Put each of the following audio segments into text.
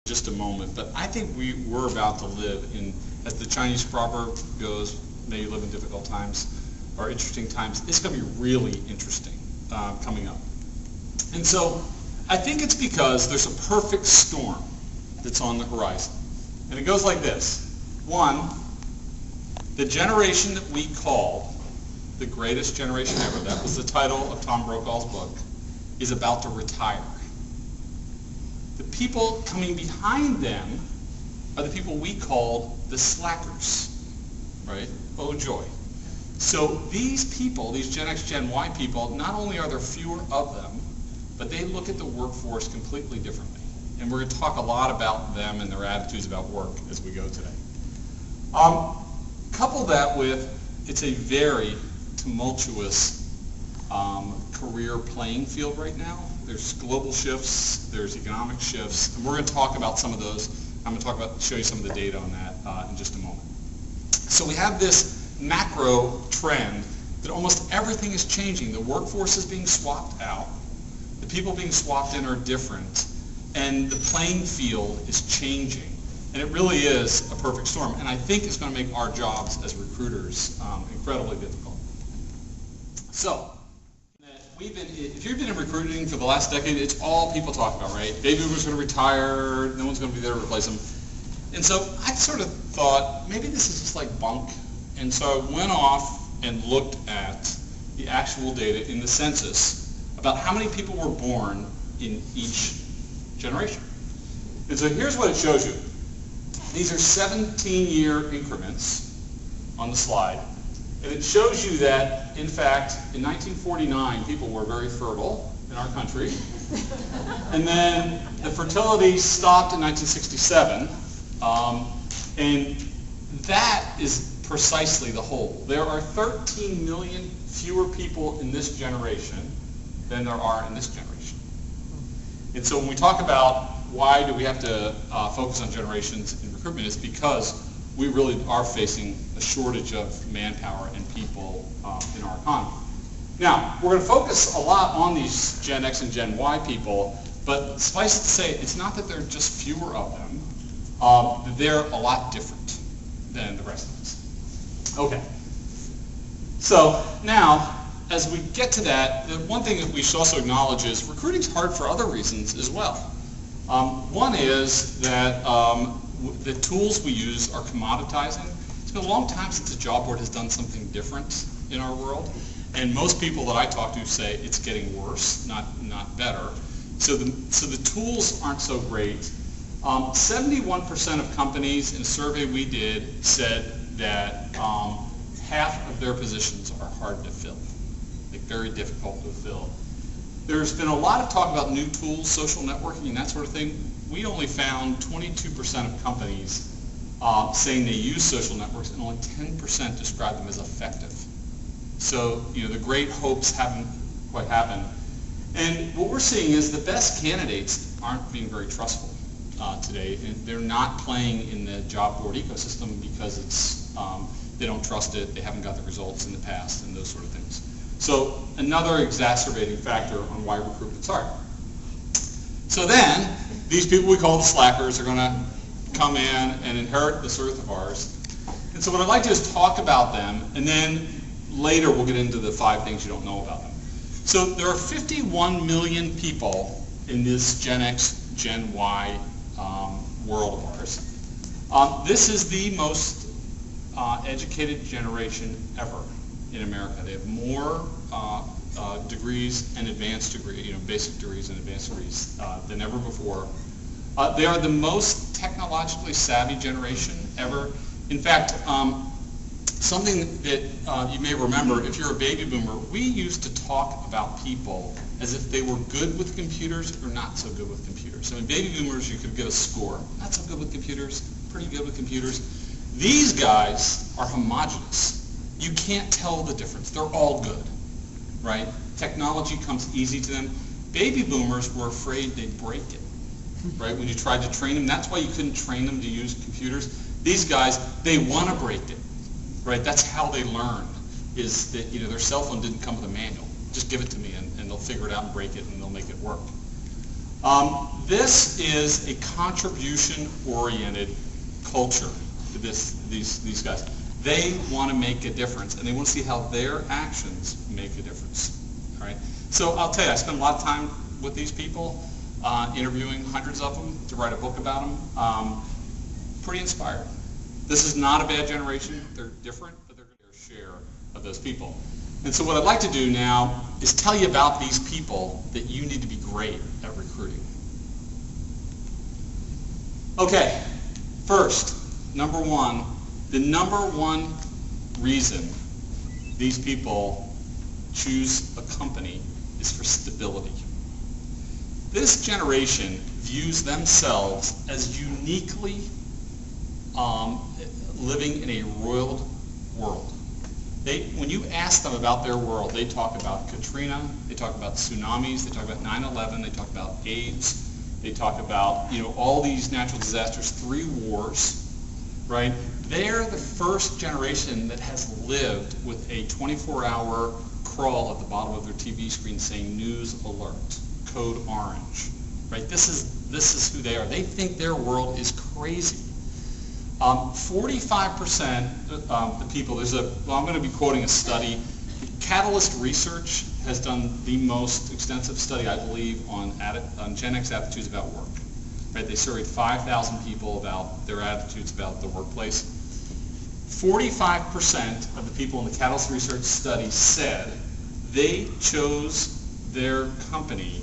just a moment, but I think we're about to live in, as the Chinese proverb goes, may you live in difficult times or interesting times. It's going to be really interesting coming up. And so I think it's because there's a perfect storm that's on the horizon. And it goes like this. One, the generation that we call the greatest generation ever, that was the title of Tom Brokaw's book, is about to retire. The people coming behind them are the people we call the slackers, right? Oh joy. So these people, these Gen X, Gen Y people, not only are there fewer of them, but they look at the workforce completely differently. And we're going to talk a lot about them and their attitudes about work as we go today. Couple that with, it's a very tumultuous career playing field right now. There's global shifts, there's economic shifts, and we're going to talk about some of those. I'm going to talk about, show you some of the data on that in just a moment. So we have this macro trend that almost everything is changing. The workforce is being swapped out, the people being swapped in are different, and the playing field is changing. And it really is a perfect storm, and I think it's going to make our jobs as recruiters incredibly difficult. So, if you've been in recruiting for the last decade, it's all people talk about, right? Baby boomers are going to retire, no one's going to be there to replace them. And so I sort of thought, maybe this is just like bunk. And so I went off and looked at the actual data in the census about how many people were born in each generation. And so here's what it shows you. These are 17-year increments on the slide. And it shows you that, in fact, in 1949, people were very fertile in our country. And then the fertility stopped in 1967. And that is precisely the whole. There are 13 million fewer people in this generation than there are in this generation. And so when we talk about why do we have to focus on generations in recruitment, it's because we really are facing a shortage of manpower and people in our economy. Now, we're going to focus a lot on these Gen X and Gen Y people, but suffice it to say, it's not that there are just fewer of them, they're a lot different than the rest of us. Okay. So now, as we get to that, the one thing that we should also acknowledge is recruiting's hard for other reasons as well. One is that the tools we use are commoditizing. It's been a long time since the job board has done something different in our world, and most people that I talk to say it's getting worse, not better. So the tools aren't so great. 71% of companies in a survey we did said that half of their positions are hard to fill, like very difficult to fill. There's been a lot of talk about new tools, social networking, and that sort of thing. We only found 22% of companies saying they use social networks, and only 10% describe them as effective. So, the great hopes haven't quite happened. And what we're seeing is the best candidates aren't being very trustful today. And they're not playing in the job board ecosystem because it's they don't trust it, they haven't got the results in the past, and those sort of things. So another exacerbating factor on why recruitment's hard. So then, these people we call the slackers are going to come in and inherit this earth of ours. And so what I'd like to do is talk about them, and then later we'll get into the 5 things you don't know about them. So there are 51 million people in this Gen X, Gen Y world of ours. This is the most educated generation ever in America. They have more degrees and advanced degrees, basic degrees and advanced degrees than ever before. They are the most technologically savvy generation ever. In fact, something that you may remember, if you're a baby boomer, we used to talk about people as if they were good with computers or not so good with computers. So in baby boomers, you could get a score. Not so good with computers, pretty good with computers. These guys are homogenous. You can't tell the difference. They're all good, right? Technology comes easy to them. Baby boomers were afraid they'd break it, right? When you tried to train them, that's why you couldn't train them to use computers. These guys, they want to break it, right? That's how they learn, is that, their cell phone didn't come with a manual. Just give it to me and they'll figure it out and break it and they'll make it work. This is a contribution-oriented culture to these guys. They want to make a difference, and they want to see how their actions make a difference. All right. So I'll tell you, I spent a lot of time with these people, interviewing hundreds of them to write a book about them. Pretty inspired. This is not a bad generation. They're different, but they're going to share of those people. And so what I'd like to do now is tell you about these people that you need to be great at recruiting. Okay, first, number one, the number one reason these people choose a company is for stability. This generation views themselves as uniquely living in a roiled world. When you ask them about their world, they talk about Katrina, they talk about tsunamis, they talk about 9/11, they talk about AIDS, they talk about all these natural disasters, 3 wars, right? They're the first generation that has lived with a 24-hour crawl at the bottom of their TV screen saying "News Alert," code orange, right? This is who they are. They think their world is crazy. 45% of the people, I'm going to be quoting a study. Catalyst Research has done the most extensive study, I believe, on Gen X attitudes about work. Right? They surveyed 5,000 people about their attitudes about the workplace. 45% of the people in the Catalyst Research study said they chose their company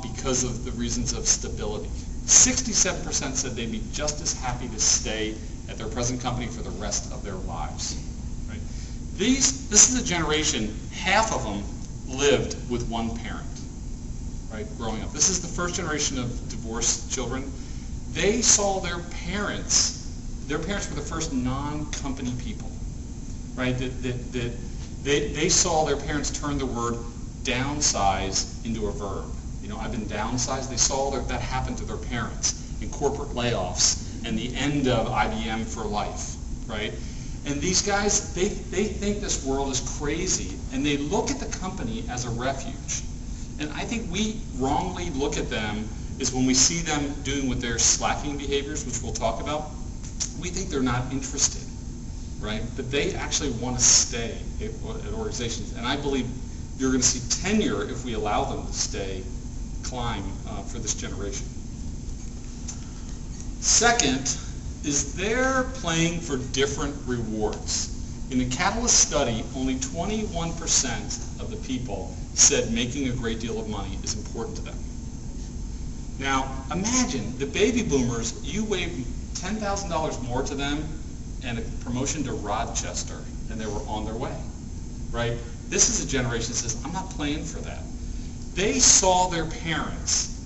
because of the reasons of stability. 67% said they'd be just as happy to stay at their present company for the rest of their lives. Right? This is a generation, half of them lived with one parent, right, growing up. This is the first generation of divorced children. They saw their parents were the first non-company people, right? They saw their parents turn the word downsize into a verb. I've been downsized. They saw that happen to their parents in corporate layoffs and the end of IBM for life, right? And these guys, they think this world is crazy, and they look at the company as a refuge. And I think we wrongly look at them is when we see them doing with their slacking behaviors, which we'll talk about, we think they're not interested, right? But they actually want to stay at organizations. And I believe you're going to see tenure, if we allow them to stay, climb for this generation. Second is they're playing for different rewards. In the Catalyst study, only 21% of the people said making a great deal of money is important to them. Now, imagine the baby boomers, you waved $10,000 more to them and a promotion to Rochester, and they were on their way, right? This is a generation that says, I'm not playing for that. They saw their parents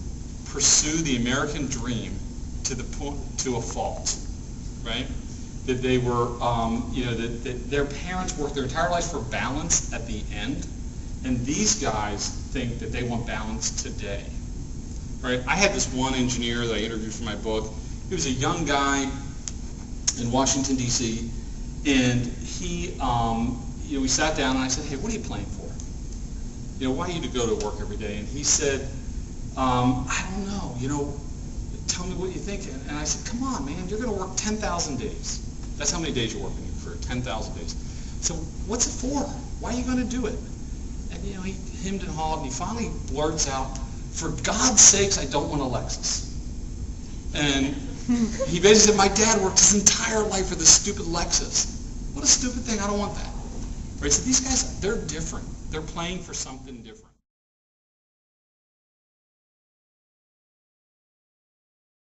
pursue the American dream to a fault, right? That they were, that their parents worked their entire lives for balance at the end, and these guys think that they want balance today, right? I had this one engineer that I interviewed for my book. He was a young guy in Washington, D.C., and he, we sat down and I said, hey, what are you playing for? Why do you go to work every day? And he said, I don't know, tell me what you think. And I said, come on, man, you're going to work 10,000 days. That's how many days you work in your career, 10,000 days. So what's it for? Why are you going to do it? And he hemmed and hawed, and he finally blurts out, for God's sakes, I don't want a Lexus. And he basically said, my dad worked his entire life for this stupid Lexus. What a stupid thing, I don't want that. Right? So these guys, they're different. They're playing for something different.